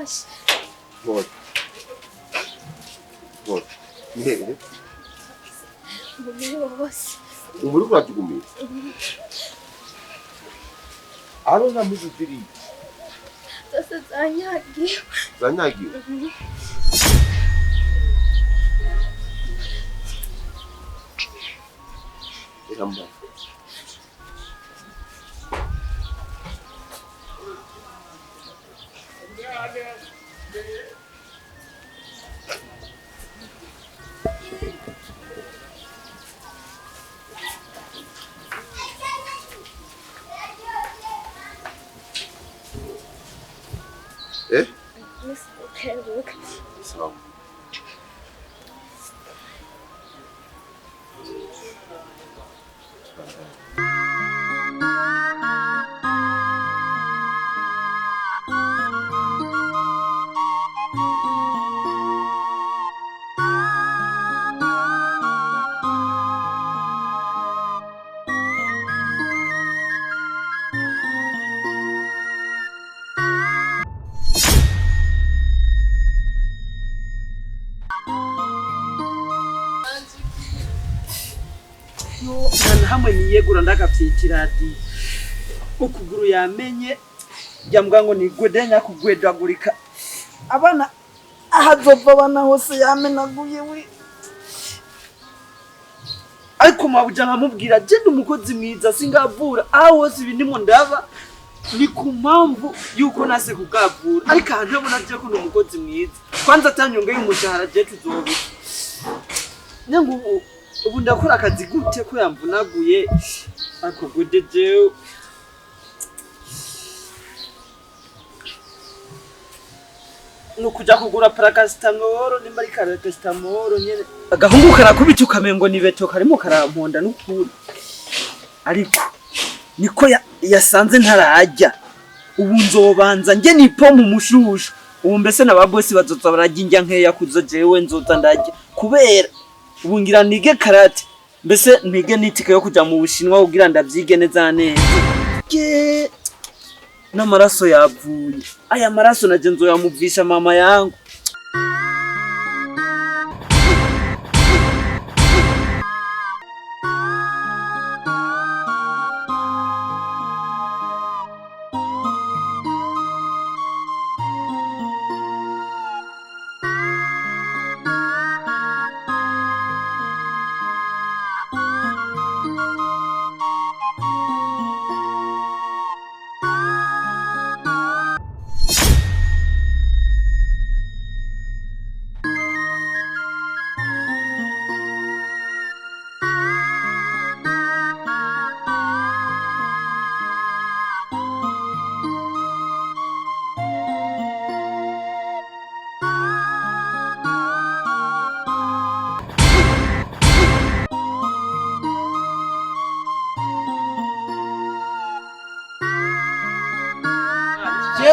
Ash. What? What? Nene? Boss. Umuri kuratugumiza. Aro na muzi ziri. Sasa zanyagiwe. Zanyagiwe? Iramba. Okay, look. Sawa. Nana hamwe niyegura ndagafyikira ati ukuguru yamenye yambwa ngo nigwedenya kugwedagurika abana ahazova bana hose yamenaguye we ariko mabuja nkamubwira je ndumukozi mwiza singavura aho hose ibindimo ndaba ni ku mpamvu yuko nase kugavura ariko ntabona je ko ndumukozi mwiza kwanza atanyonge y'umushahara je tuzobi nengu ubu ndakora akazi gute ko yamvunaguye ako gudeje nukuja kugura paracetamol nimba ari paracetamol nyene agahungu karakubita ukamengo ni beto karimo karamponda n'ukuri ariko niko yasanze ntarajya ubu nzobanza nge nipo mu mushushu ubu mbese n'ababosi bazoza barajya injya nkeya kuzo jewe nzoza ndajya kubera ubu ngira nige karate mbese nige nitike yo kuja mu Bushinwa kugira ndavyige neza neza n'amaraso yavuye aya maraso naje nzoyamuvisha mama yangu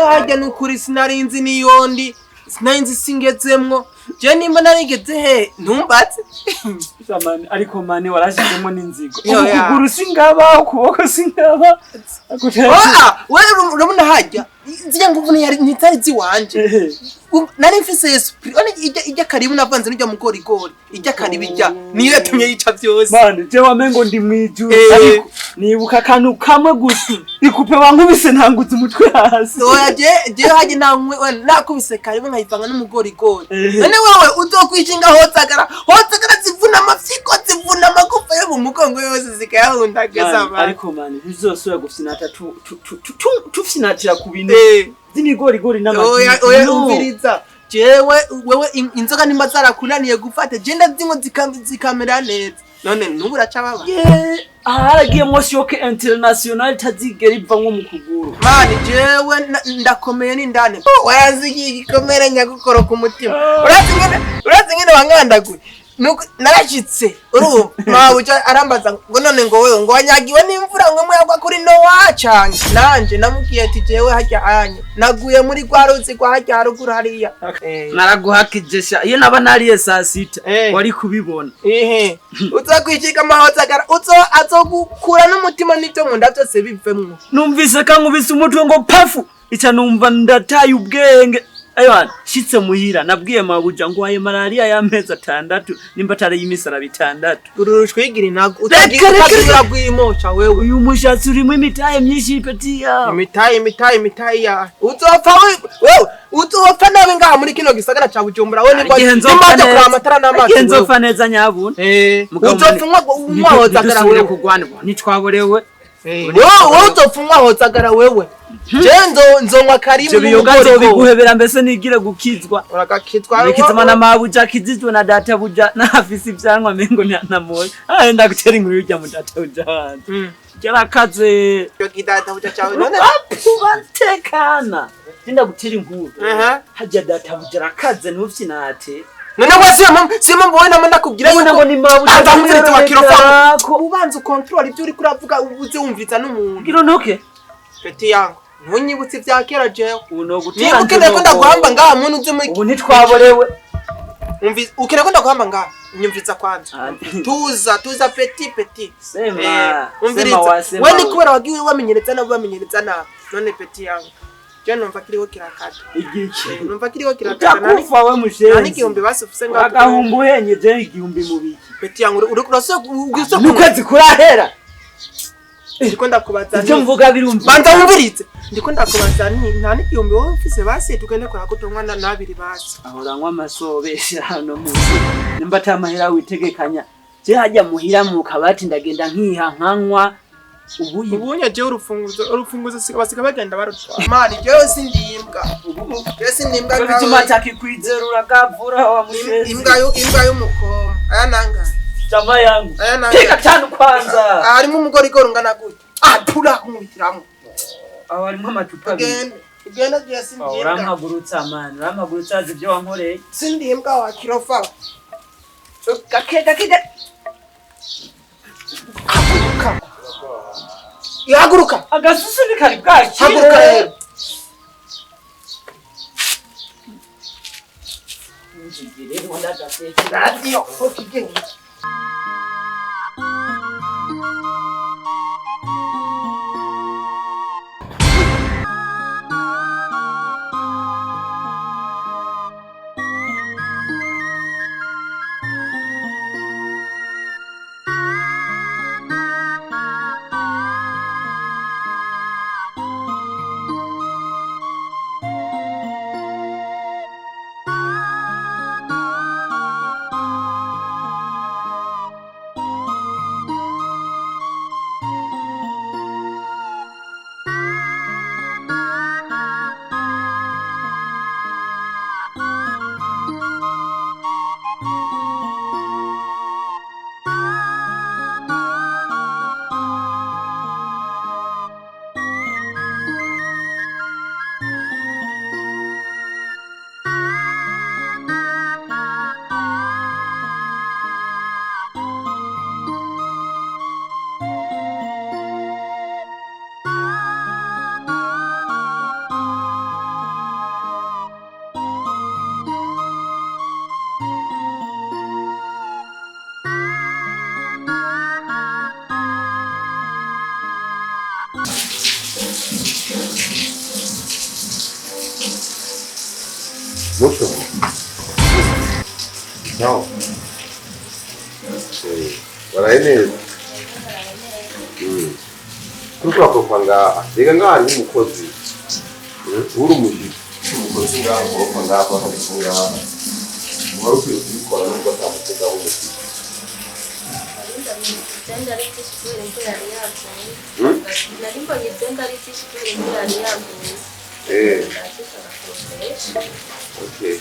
hajya n'ukuri sinarinzi niyondi sinarinzi singezemwo je nimba narigeze he ntumbatse samani ariko mane warashizemo n'inzigo ukuguru singaba ukuboko singaba wewe urabona hajya nzija nguvune yari nitari ziwanje nari mfise esprit one ijya karibu navanze n'ijya mugorigori ijya karibu ijya niyo yatumye yica byose mane je wamengo ndi mwijuru ariko nibuka kantu kamwe gusa ikupe wankubise ntanguze umutwe hasi oya je haje nankwe nakubise karibu nkayivanga n'umugorigori none wewe uzokwishinga hotsagara zivuna amafyiko zivuna amagufa yo mu mugongo yose zikayahundagaza ariko mane bizosubira gufinata tufinatira ku bintu z'imigorigori n'amazina oya umviriza jewe wewe inzoga nimba zarakunaniye gufata je ndazingo zikamera neza none ntuburaca baba haragiye moshoke international tazigera iva nko mu kuguru mani jewe ndakomeye n'indane wayazigiye igikomere nyagukoro ku mutima urazi ngene wangandaguye narashitse urumva mabuja arambaza ngo none ngo wewe ngo wanyagiwe n'imvura ngo muyagwa kuri no wacanye nanje namukiye ati jewe hajya anye naguye muri gwaruzi kwa hajya haruguru hariya naraguhakijesha iyo naba nariye saa sita wari kubibona uzakwishika amahotagara azogukura n'umutima n'ibyo mu nda byose bivemwo numvise kankubise umutwe ngo pafu ica numva ndataye ubwenge Aywa shitse muhira nabwiye mabuja ngo aye malaria y'amezi 6 nimba tare y'imisara 6 urushwigira inago utagira gwimosha wewe uyu mushatsi urimo imitaye myinshi petiya imitaye ya uzopfa wewe uzopfa nawe ngaha muri kino gisagara ca Bujumbura we niko nimaje kura amatara n'amazi nzopfa neza nyabuna uzopfa umwahozagara wewe kugwana nitwaborewe wewe uzopfa umwahozagara wewe nzonwa karimu n'umugore biguhebera mbese nigire gukizwa urakakitwa nikitama na mabuja kizizwe na data buja na afisi byanwa mengo namoye enda gutera inkuru y'ujya mu data buja handi cyarakaze yo kidata buja cyawe none batekana ndinda gutera inkuru hajya data buja rakaze n'ufyinate none sima mbona ndakubwira ngo ni mabuja ndamwirita wakirofa ubanza control ibyo uri kuravuga ubuze wumviza n'umuntu ngiro ntoke peti yangu ntunyibutse bya kera jewe uno gutera ukene ko ndaguhamba ngaha muntu uze muri ubu nitwaborewe ukene ko ndaguhamba ngaha nyumviza kwanza tuza peti sema we ni kubera wagiwe wamenyereza nabi none peti yangu je numva kiriho kirakata igiki numva kiriho kirakata nakufa we mushenzi nani igihumbi basufuse ngaho agahumbu henye je igihumbi mu biki peti yangu uri kurasa nukwezi kurahera ndiko ndakubaza icyo mvuga birumva banza wumviritse ndiko ndakubaza nta n'igihumbi wowe ufise basi tugende kora ko tonywa nabiri basi ahoranywa amasobesha hano muzi nimba tamahera witegekanya je hajya muhira mu kabati ndagenda nkiha nkanywa ubunye je urufunguzo sikabasika bagenda barutwa mani je sindimbwa kandi tumataki kwizerura gavura wa mushenzi imbwa y'umukoma aya nanga chama yangu teka tano kwanza harimo umugore igorungana gute pura kumwitiramo harimo amacupa igenda je sindimbwa urampagurutsa amana urampagurutsa zibyo wankoreye sindimbwa wa kirofa gake yahaguruka agasusu ni kari bwaki haguruka rero njigire wanda gase radio okigenge Mucho. No. Waraene. Kuko akopanga ega ngani umukozi. Uri muji. Umukozi ngaho opanga apa habikunga. Wari kwikora nuko atamutegeka umukozi. Tenda ritishi kwere ntiyari yavuye. Narimba ngitenda ritishi kwere ntiyari yavuye. Okay.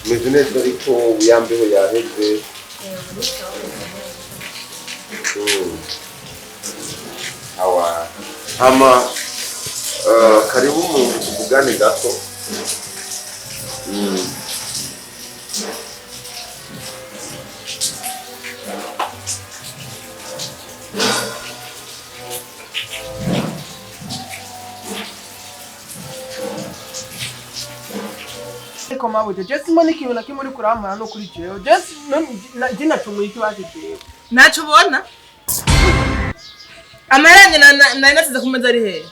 Meze neza ariko uyambeho yaheze. Hawa. Hama karibu mu kuvugane gato. ko mabuje je simoni kintu na kimwe uri kuramara no kuri jewe je jina chumuye kibaje jewe nacho bona amaranye na nasize kumeza ari he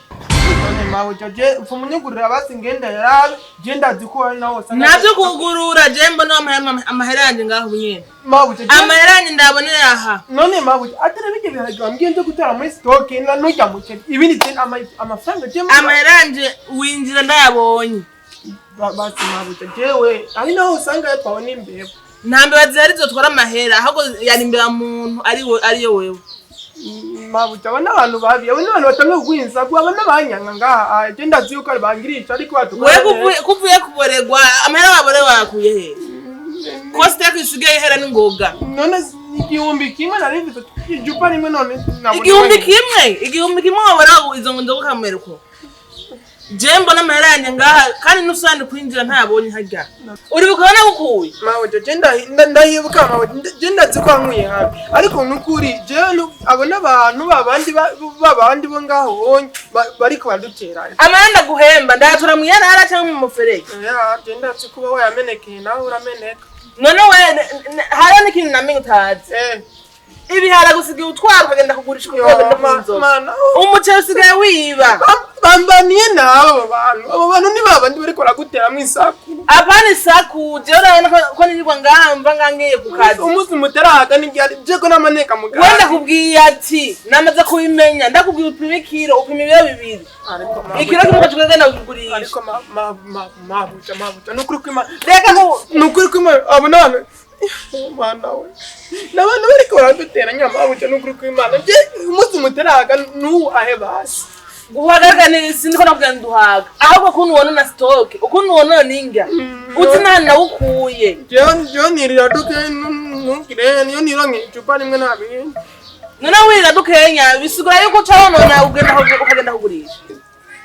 none mabuja je fumunyugurira basi ngenda yarabe je ndazi ko ari naho sanga navyo kugurura je mbona amahera yanje ngaho nyene mabuja amahera yanje ndabonera aha none mabuja atari bije bihaje wambwiye nje gutara muri stock na nujya muke ibindi je amafaranga je amahera yanje winjira ndayabonye basi mabuja jewe ari naho usanga yatwawe n'imbeho ntambe zari zotwara amahera ahubwo yari imbere muntu ariyo wewe mabuja abana abantu babiye abana abantu batamwe kugwinza abana banyanga ngaha je ndazi yuko ari bangirisha ariko wewe kuvuye kuboregwa amahera babore wakuye he koste yakisigaye hera n'ingoga none igihumbi kimwe narivize ijupa rimwe none igihumbi kimwe wabara izo ngo ndogukamereko je mbona amahera yanje ngaha kandi nusande kwinjira ntabonye harya uri bukabona gukuye mabuja je ndayibuka mabuja je ndazi ko ankuye habi ariko nukuri je abona abantu babandi bo ngaho bariko baduteranya amanda guhemba ndatura mu yarara cyangwa mu muferege je ndazi kuba we yamenekeye nawe urameneka none we hara n'ikintu namenye utazi ibihara gusiga utwara ukagenda kugurisha kuko umuceri usigaye wiba bambaniye nawe abo bantu ni babandi bariko baragutera mu isaku abana isaku je urabona ko nirwa ngaha mva ngangiye ku kazi umunsi muteraga n'igihe je ko namaneka muganga wenda kubwiye ati namaze kubimenya ndakubwiye upima ikiro upima ibiro bibiri ikiro kimwe kugenda kugurisha ariko mabuja nukuri kwima reka nukuri kwima abo none Mana we n'abantu bariko baraduteranya mabuja nukuri kw'Imana je umunsi muteraga ahe basi guhagaga ni siniko nakugenda duhaga ahubwo kuntu wona na stock ukuntu wona ninga uti nana ukuye je nirira duke nukire niyo nironke icupa rimwe nabindi none wirira dukenya bisigura yuko cabonona ukagenda kugurisha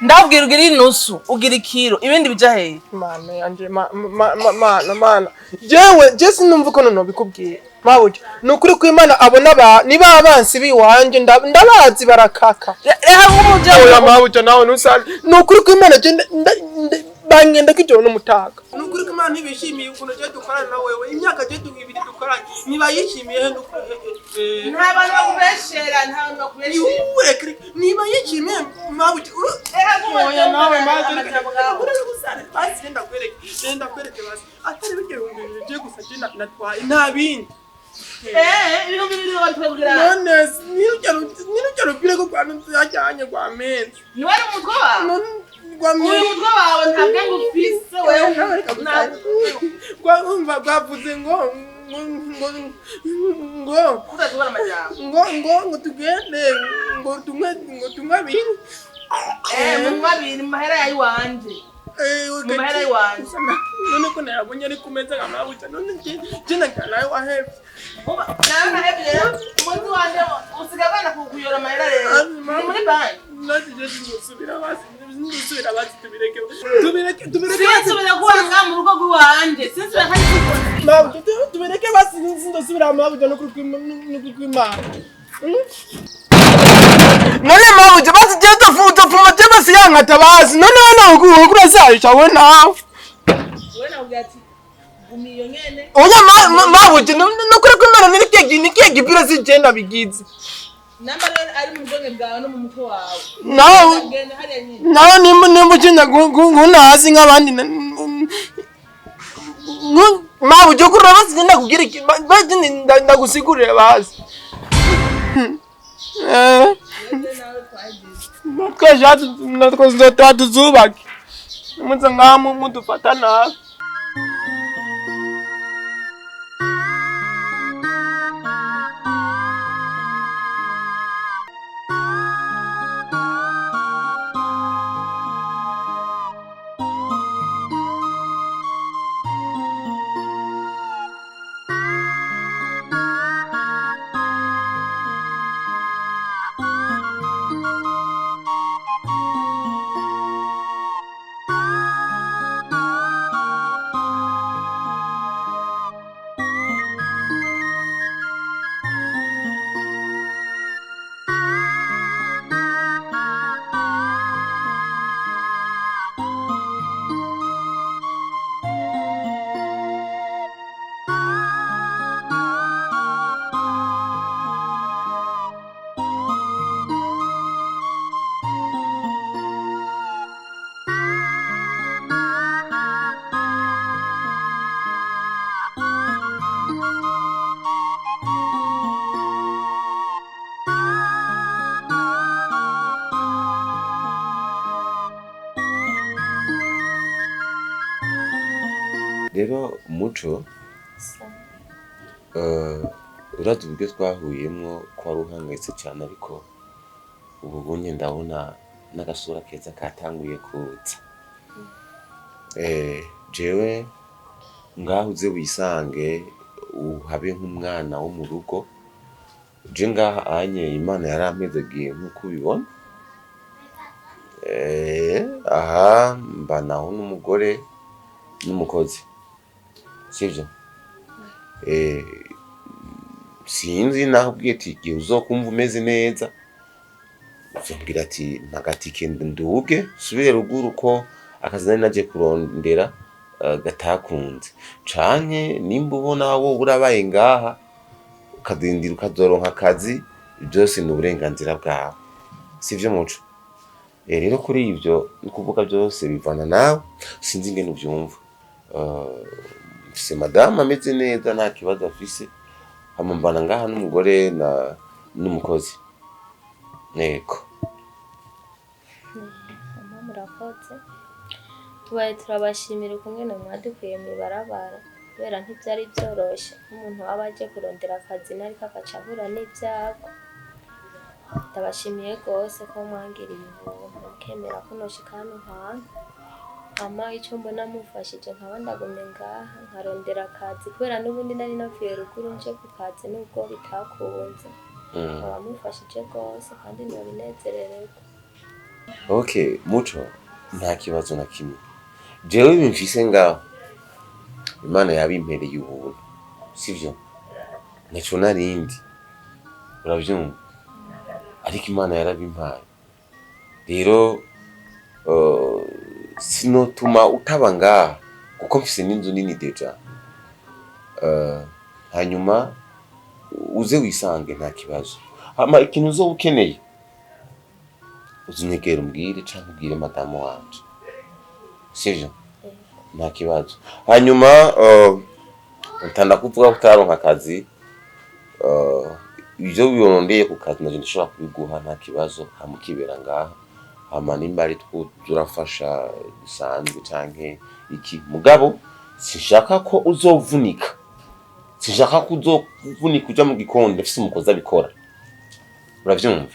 ndabwira ugira inusu ugira ikiro ibindi bija hehe mana yanje mana je sinumva ko nono bikubwiye mabuja nukuri kw'Imana abona niba abansi biwanje ndabazi barakaka eha nk'umuje oya mabuja nawe nusali nukuri kw'Imana je bangenda kijoro n'umutaga nukuri kw'Imana ntibishimiye ukuntu je dukorana na wewe imyaka je ibiri dukorana niba yishimiye nta bantu bakubeshera niba yishimiye mabuja oya nawe mabuja basi ndakwereke basi atari bike bihumbi je gusa je natwaye nta bindi ibihumbi bibiri watwebwira none nirujya rupire ko kwantu yajyanye kwa menshi ni wari umutwe wawe uyu mutwe wawe ntabwo ngo ufise wewe bavuze ngo utazubara amajambo ngo tugende ngo tumwe abiri mu abiri mu mahera yayi wanje mu mahera yayi wanje none ko nayabonye ari kumeza ngamabuja none je nakanaye wahebye nawe nahebye rero umunsi wanje usigabana kuyora amahera rero muri banki nasije ndusubira basi tubireke sinsubira kuwanga mu rugo rw'iwanje sinsubira kandi mabuja tubireke basi ndusubira mabuja no kw'Imana none mabuja basi je tofuma je basi yankata basi none ugura zayica we nawe wena ugati gumiyo nyene oya mabuja nukuri kw'Imana nikiye gipira sigenda bigize namba rero ari mu bwenge bwawe no mu mutwe wawe nawe nimba ucinda gunazi nk'abandi mabuja kurura basi ndakubwira iki ndagusigurire basi twese tuzubake umunsi ngaha mudufata nabi rero muco urazi uburyo twahuyemwo ko wari uhangayitse cyane ariko ubu bunye ndabona n'agasura keza katanguye kuza. Jewe ngaho uze wisange uhabe nk'umwana wo mu rugo, je ngaha anye Imana yarampezagiye nk'uko ubibona. Aha mbanaho n'umugore n'umukozi, sivyo? Sinzi naho ubwiye ati igihe uzokumva umeze neza uzombwira ati ntagatike nduge subire ruguru ko akazi nari naje kurondera gatakunze, canke nimba ubona wowe urabaye ngaha ukadindira ukazoronka akazi, byose ni uburenganzira bwawe, sivyo muco? Rero kuri ivyo ni kuvuga byose bivana nawe, sinzi ingene uvyumva. Mfise madame ameze neza nta kibazo afise, hama mbana ngaha n'umugore n'umukozi. Nego murakoze, tubaye turabashimira ukungene mwadukuye mw'ibarabara kubera ntivyari vyoroshe nk'umuntu waba aje kurondera akazi nariko agaca ahura n'ivyago. Ndabashimiye rwose ko mwangiriye ubuntu mukemera ko noshika hano hantu, hama ico mbona mufashije nkaba ndagumye ngaha nkarondera akazi kubera n'ubundi nari navuye ruguru nje ku kazi nubwo bitakunze. Nkaba mufashije rwose kandi nobinezerererwa. Okay muco, nta kibazo na kimwe. Jewe bimfise ngaho Imana yabimpereye ubuntu, sivyo? Naco narindi, uravyumva? Ariko Imana yarabimpaye. Rero sinotuma utaba ngaha kuko mfise n'inzu nini deja. Hanyuma uze wisange nta kibazo. Hama ikintu uzoba ukeneye uzinyegera umbwire canke ubwire madamu wanje, sivyo? Nta kibazo. Hanyuma utanda kuvuga utaronka akazi, ivyo wirondeye ku kazi naje ndashobora kubiguha nta kibazo, hama ukibera ngaha. Hama nimba ari turafasha bisanzwe canke iki, mugabo sinshaka ko uzovunika, sinshaka ko uzovunika uja mu gikondo ufise umukozi abikora, uravyumva?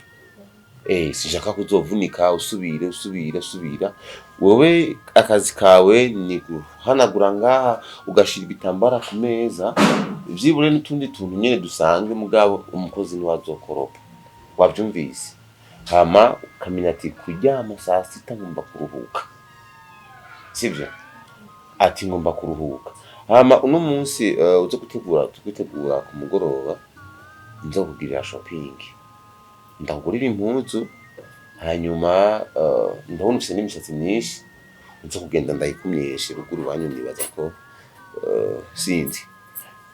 Sinshaka ko uzovunika usubira. Wowe akazi kawe ni guhanagura ngaha ugashira ibitambara ku meza, vyibure n'utundi tuntu nyene dusanzwe, mugabo umukozi ni wazokoropa, wavyumvise? Hama ukamenya ati kuryama saa sita ngomba kuruhuka, sivyo? Ati ngomba kuruhuka. Hama uno munsi uze kwitegura ku mugoroba nzokugirira shopping, ndakugurira impuzu, hanyuma ndabona ufise n'imishatsi myinshi nzo kugenda ndayikumyeshe ruguru banyu, nibaza ko sinzi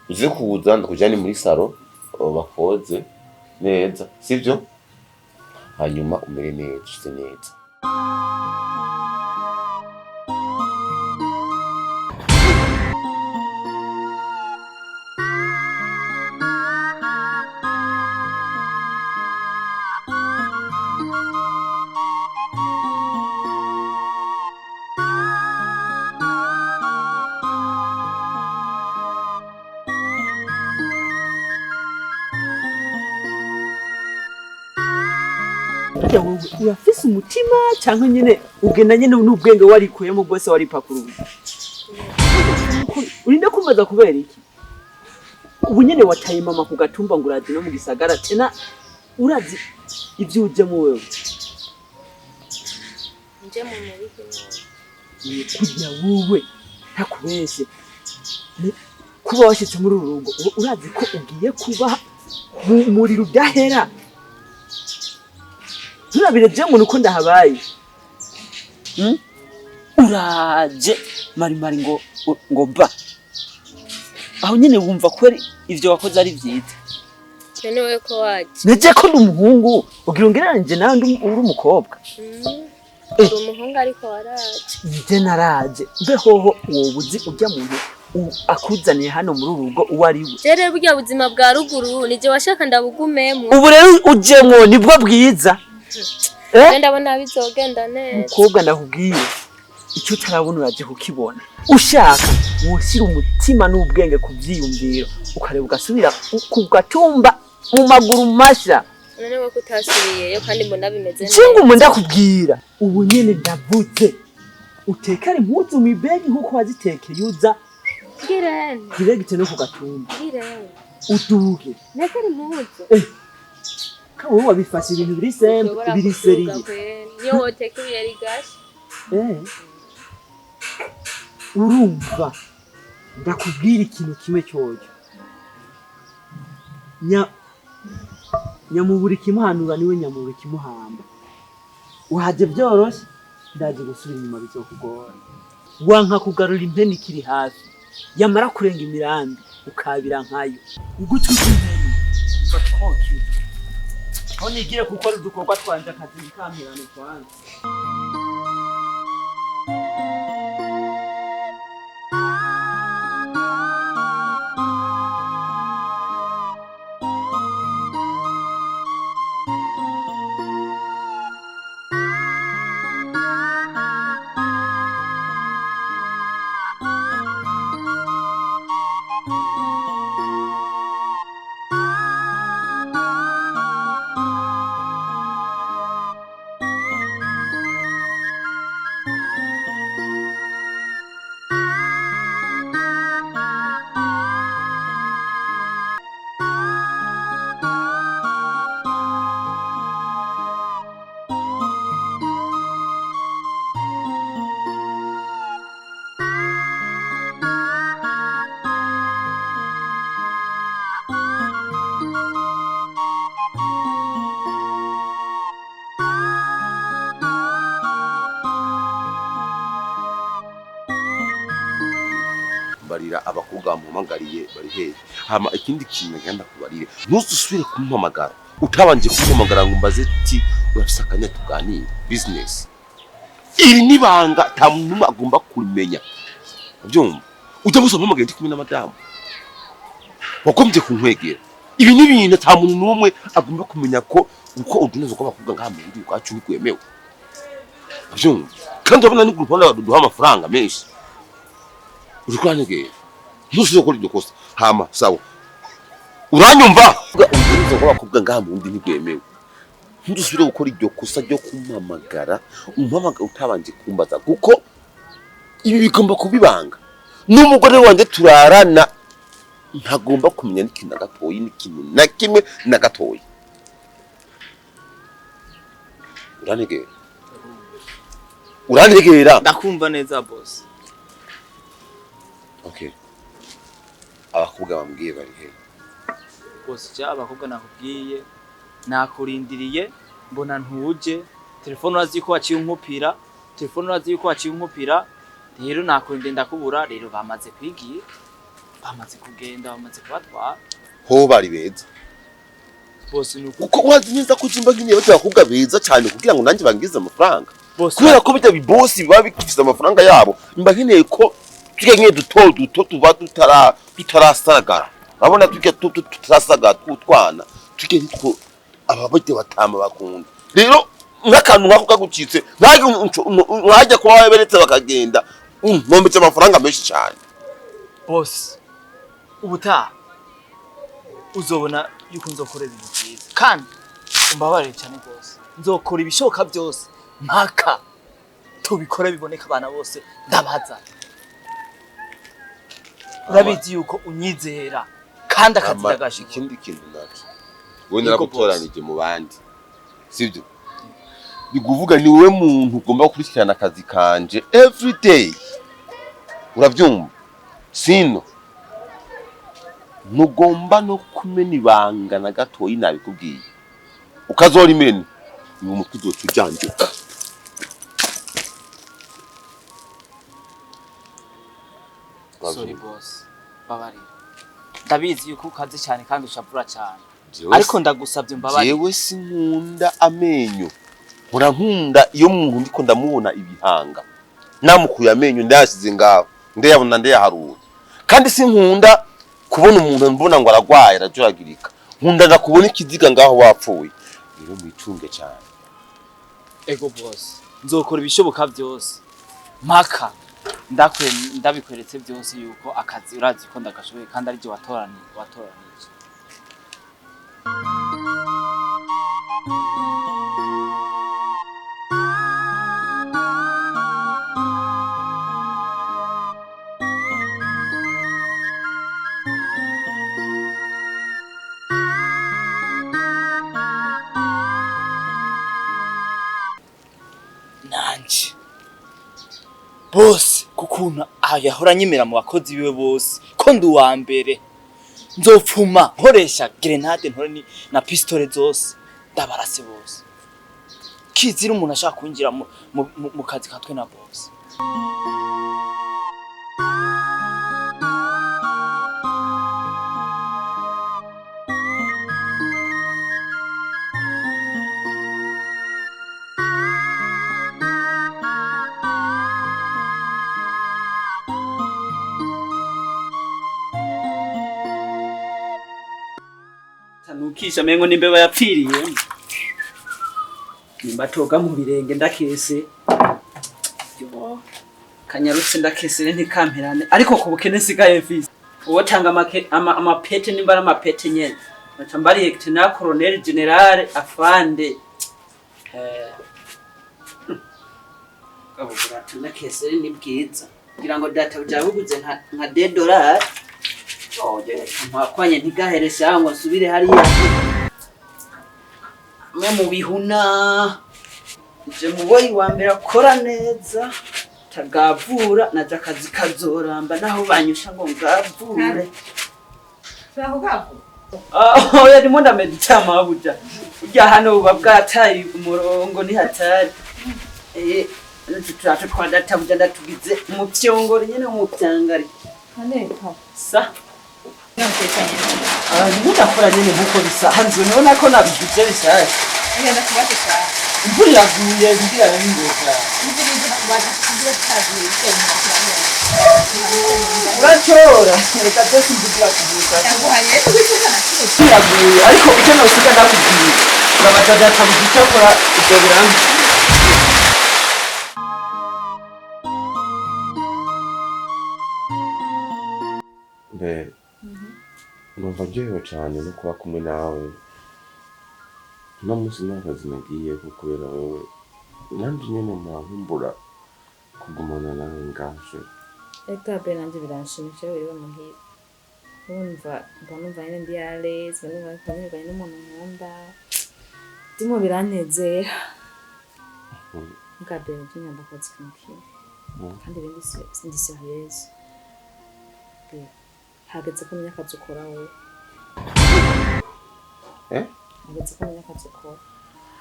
uze kuza ndakujane muri salo bakoze neza, sivyo? Hanyuma umere neza, use neza. Urafise umutima canke nyene ugenda nyene n'ubwenge warikuyemo bwose waripakuruye? Urinde kumaza kubera iki? Ubu nyene wataye mama ku gatumba ngo urazi no mu gisagara tena urazi ivyo ujemo wewe? Nje mu mubiki none. Kujya wowe ntakubeshe. Kuba washitse muri uru rugo urazi ko ugiye kuba muri rudahera. Turabire je muntu ko ndahabaye. Uraje mari ngo ba. Aho nyene wumva kweri ivyo wakoze ari vyiza. None we ko waje. Neje ko ndumuhungu ugira ngeranje nawe uri umukobwa. Umuhungu ariko waraje. Nje naraje. Mbe hoho uwo buzi ujya muntu akuzaniye hano muri urugo uwariwe. Rero burya buzima bwa ruguru nije washaka ndabugumemo. Ubu rero ujemwo nibwo bwiza. Ndabona bizogenda neza. Mukobwa ndakubwiye. icyo utarabona uraje kukibona ushaka woshyira umutima n'ubwenge kubyiyumviro ukareba ugasubira kugatumba mu maguru mashya none we kutasubiyeyo kandi mbona bimeze neza singu munda kubwira ubu nyene ndavutse utekare impuzu mu ibegi nkuko wazitekeye uza girene diregite no kugatumba girene uduge nekari impuzu kawo wabifashe ibintu biri simple biri seriye niyo woteka ibiyeri gashi urumva ndakubwira ikintu kimwe cyojo nyamuburi kimuhanura niwe nyamuburi kimuhamba uhaje byoroshye ndaje gusubira inyuma bizokugora wanka kugarura impeni ikiri hafi yamara kurenga imirambi ukabira nkayo ugutwi kw'impeni mva twoki aho nigire gukora udukorwa twanje akazi kamirane twanze barira abakobwa bamuhamagariye bari hehe hama ikindi kintu ngenda kubarire ntusubire kumpamagara utabanje kumpamagara ngo mbaze ati urafise akanya tuganire business iri nibanga ta muntu agomba kumenya byumva ujya gusa mpamagara ndi kumwe na madamu wakombye kunkwegera ibi nibintu ta muntu numwe agomba kumenya ko uko udunezo kw'abakobwa ngahamwe kwacu nikwemewe byumva kandi abana ni group duha amafaranga menshi urikwanegera ntusuze gukora iryo kosa hama sawa uranyumva udunezo kw'abakobwa ngahamwe ntikwemewe ntusubire gukora iryo kosa ryo kumpamagara umpamagara utabanje kumbaza kuko ibi bigomba kubibanga n'umugore wanje turarana ntagomba kumenya n'ikintu na gatoyi n'ikintu na kimwe na gatoyi uranegera ndakumva neza boss. Okay, abakobwa bambwiye bari he Boss cya abakobwa nakubwiye nakurindiriye mbona ntuje telefone urazi ko waciye unkupira rero nakurinde ndakubura rero bamaze kwigira bamaze kugenda bamaze kubatwara ho bari beza boss nuko uko wazi neza ko jimba ngiye bakobwa beza cyane kugira ngo nanjye bangize amafaranga boss kubera ko bijya bibosi baba bifite amafaranga yabo mba nkeneye ko tugenye duto tuba tutarasagara abona tutarasaga tutwana tuge nitwo ababite batama bakunda rero n'akantu nkako kagucitse nkajya kwa waberetse bakagenda nkombetse amafaranga menshi cyane boss ubuta uzobona yuko nzokorera ibintu byiza kandi umbabarire cyane boss nzokora ibishoka byose mpaka tubikora biboneka abana bose ndabaza urabizi yuko unyizera kandi akazidagasha ikindi kintu naki wowe naragutoranije mu bandi sibyo biguvuga ni wowe muntu ugomba gukurikirana akazi kanje every day urabyumva sino ntugomba no kumena ibanga na gatoyi nabikubwiye ukazora imeni ni umutwe uzoca ujanjuka sorry boss babarira ndabizi yuko ukaze cyane kandi ushavura cyane ariko ndagusabye mbabarira jewe sinkunda amenyo nkunda iyo muntu ndiko ndamubona ibihanga namukuye amenyo ndasize ngaho ndeyabona ndeyaharura kandi sinkunda kubona umuntu mbona ngo aragwaye arajuragirika nkunda nakubona ikiziga ngaho wapfuye rero mwicunge cyane ego boss nzokora ibishoboka byose mpaka ndabikweretse byose yuko akazi urazi ko ndagashoboye kandi ari byo watoranije. Nanje bose kukuntu yahora nyimera mu bakozi biwe bose ko ndi uwa mbere nzopfuma nkoresha grenade ntore na pistole zose ndabarase bose kizira umuntu ashaka kwinjira mu kazi katwe na bose. Tanukisha mengo nimbeba yapfiriye nimba toga mu birenge ndakese yo kanyarutse ndakesere ntikamperane ariko ku bukene sigaye mfise uwo tanga amapete nimbara amapete nyene natambari lieutenant colonel general afande kabugura tunakesere ni bwiza kugira ngo data bujabuguze nka $10 mwakwanye ntigaheresha ngo asubire hariya mwe mu bihuna je muboyi wa mbere akora neza tagavura naje akazi kazoramba naho banyusha ngo ngavure Saho gavu oya ndimo ndamedita mabuja ujya hano buba bwataye umurongo ni hatari tutatu kwa data buja ndatugize mu byongore nyene mu byangari kaneka sa ndakora nyine nkuko bisa hanzwe none ko nabigize bishaje ngenda kubate cha imvura iraguye ngira n'ingoga ngenda kubate ngira kazi cyane urachora reka byose ngira kubuka yaguhaye kubikana iraguye ariko icyo nosiga ndakubwiye urabaza tabugiye kora ibyo biranga numva njyewe cyane no kuba kumwe nawe no munsi n'akazi nagiye kubera wewe nanjye nyine mwahumbura kugumana nawe ngashe Eka be nanjye biranshimisha wewe muhira numva nyine ndi Alex numva n'umuntu nkunda ndimo biranezera Eka be njye ndakazi kimwe kandi bindi ndi serious hageze kumenya akazi ukora wowe hageze kumenya akazi ukora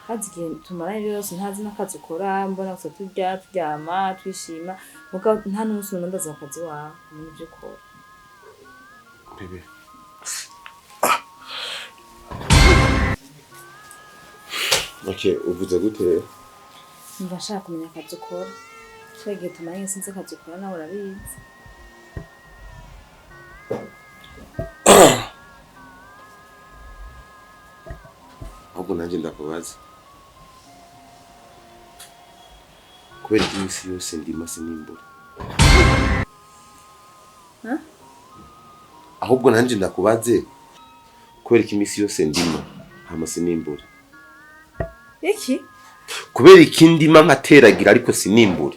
hazi igihe tumaranye byose ntazi n'akazi ukora mbona gusa turyama twishima muga nta n'umunsi n'umwe ndaza akazi wawe muri ibyo ukora bebe uvuze gute mba nshaka kumenya akazi ukora cyo igihe tumaranye sinzi akazi ukora nawe urabizi ahubwo nanjye ndakubaza kubera iminsi yose ndima sinimbura ahubwo nanjye ndakubaze kubera iminsi yose ndima hama sinimbura iki kubera ikindima nkateragira ariko sinimbura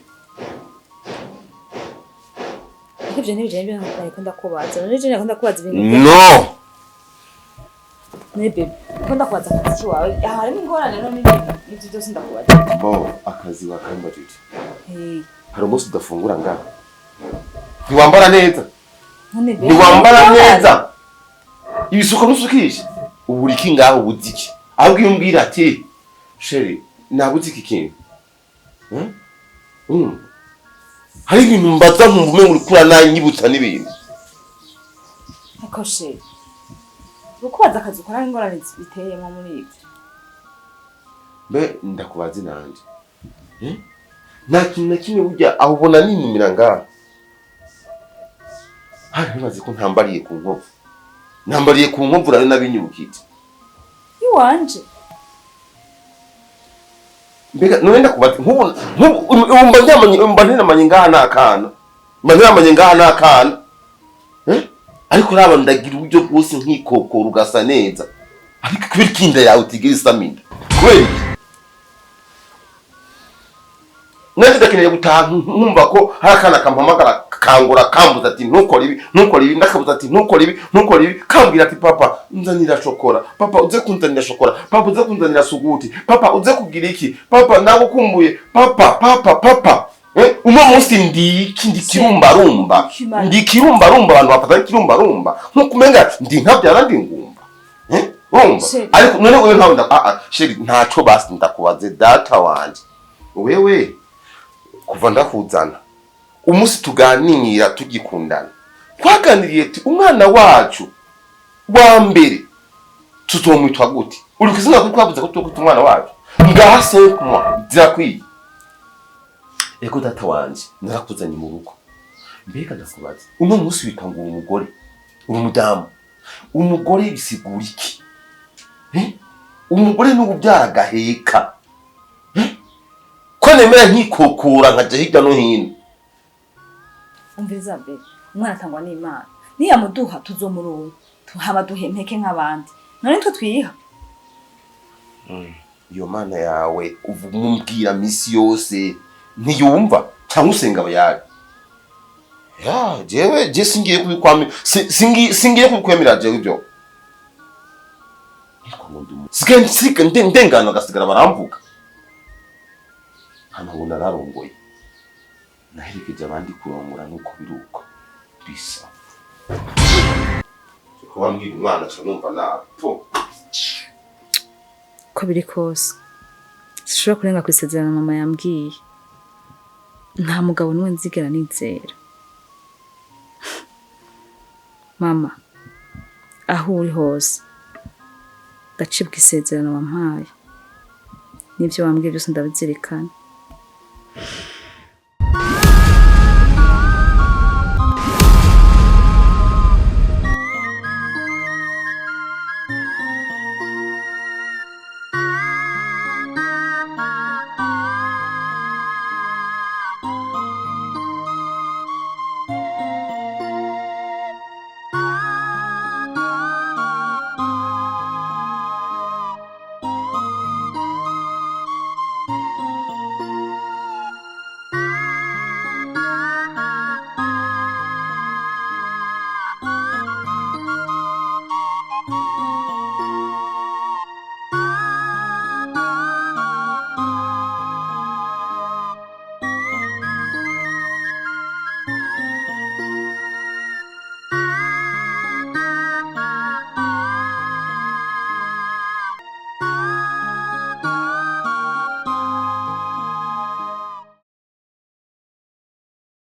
ibyo n'ibyo nako ndakubaza n'ibyo nako ndakubaza ibintu no nebe ko ndakubaza akazi wawe harimo ingorane no n'ibyo byose ndakubaza bo akazi wakambarije hari umunsi udafungura ngaho ntiwambara neza ntiwambara neza ibisuko nusukishe ubu uri iki ngaho ubuze iki ahubwo iyo umbwira ati sheri nabuze iki kintu hari ibintu mbaza nkumva umenye uri kura nanyibutsa n'ibintu ariko sheri ukubaza akazi ukora ingorane biteyemo muri ibyo mbe ndakubaza nanjye nta kintu na kimwe burya aho ubona ninumira ngaho hari ntibaze ko ntambariye ku nkovu ntambariye ku nkovu rero nabinyibukitse iwanje mbega none kubati mba ntinamanye ngaha n'akana mba ntinamanye ngaha n'akana ariko raba ndagira uburyo bwose nkikokora ugasa neza ariko kubera ikinda yawe utigera isamina kubera iki nanje ndakeneye gutaha nkumva ko hari akana kampamagara kangura kambuza ati ntukore ibi ndakabuza ati ntukore ibi kambwira ati papa nzanira shokora papa uze kunzanira shokora papa uze kunzanira suguti papa uze kugira iki papa nagukumbuye papa uno munsi ndikirumbarumba abantu bafata ikirumbarumba nkukumenga ndi nkabyara ndi ngumba urumva ariko none wewe nkawe sheri ntaco basi ndakubaze data wanje wewe kuva ndakuzana umunsi tuganira tugikundana twaganiriye ati umwana wacu wa mbere tuzomwitwa gute uri kuzina ko twavuze ko tuko umwana wacu ngaha 5 mois byakwiye eko data wanje narakuzanye mu rugo mbega ndakubaza uno munsi witanga umugore uri umudamu umugore bisigura iki umugore n'ububyara gaheka ko nemera nkikokura nkaje hirya no hino umviriza mbere umwana atangwa n'Imana niyamuduha tuzomuronka tuhaba duhempeke nk'abandi none twe twiha iyo mana yawe uvumbwira misi yose ntiyumva cyangwa usenga abayari je singiye kubikwami singiye kubikwemera je ibyo sike ndengana gasigara baramvuga hano ubona rarongoye naherekeje abandi kurongora nuko biruko bisa kuba mbwira umwana numva napfo ko biri kose sishobora kurenga ku isezerano mama yambwiye nta mugabo n'uwe nzigera nizera mama aho uri hose ndacibwa isezerano wampaye n'ibyo wambwiye byose ndabizirikana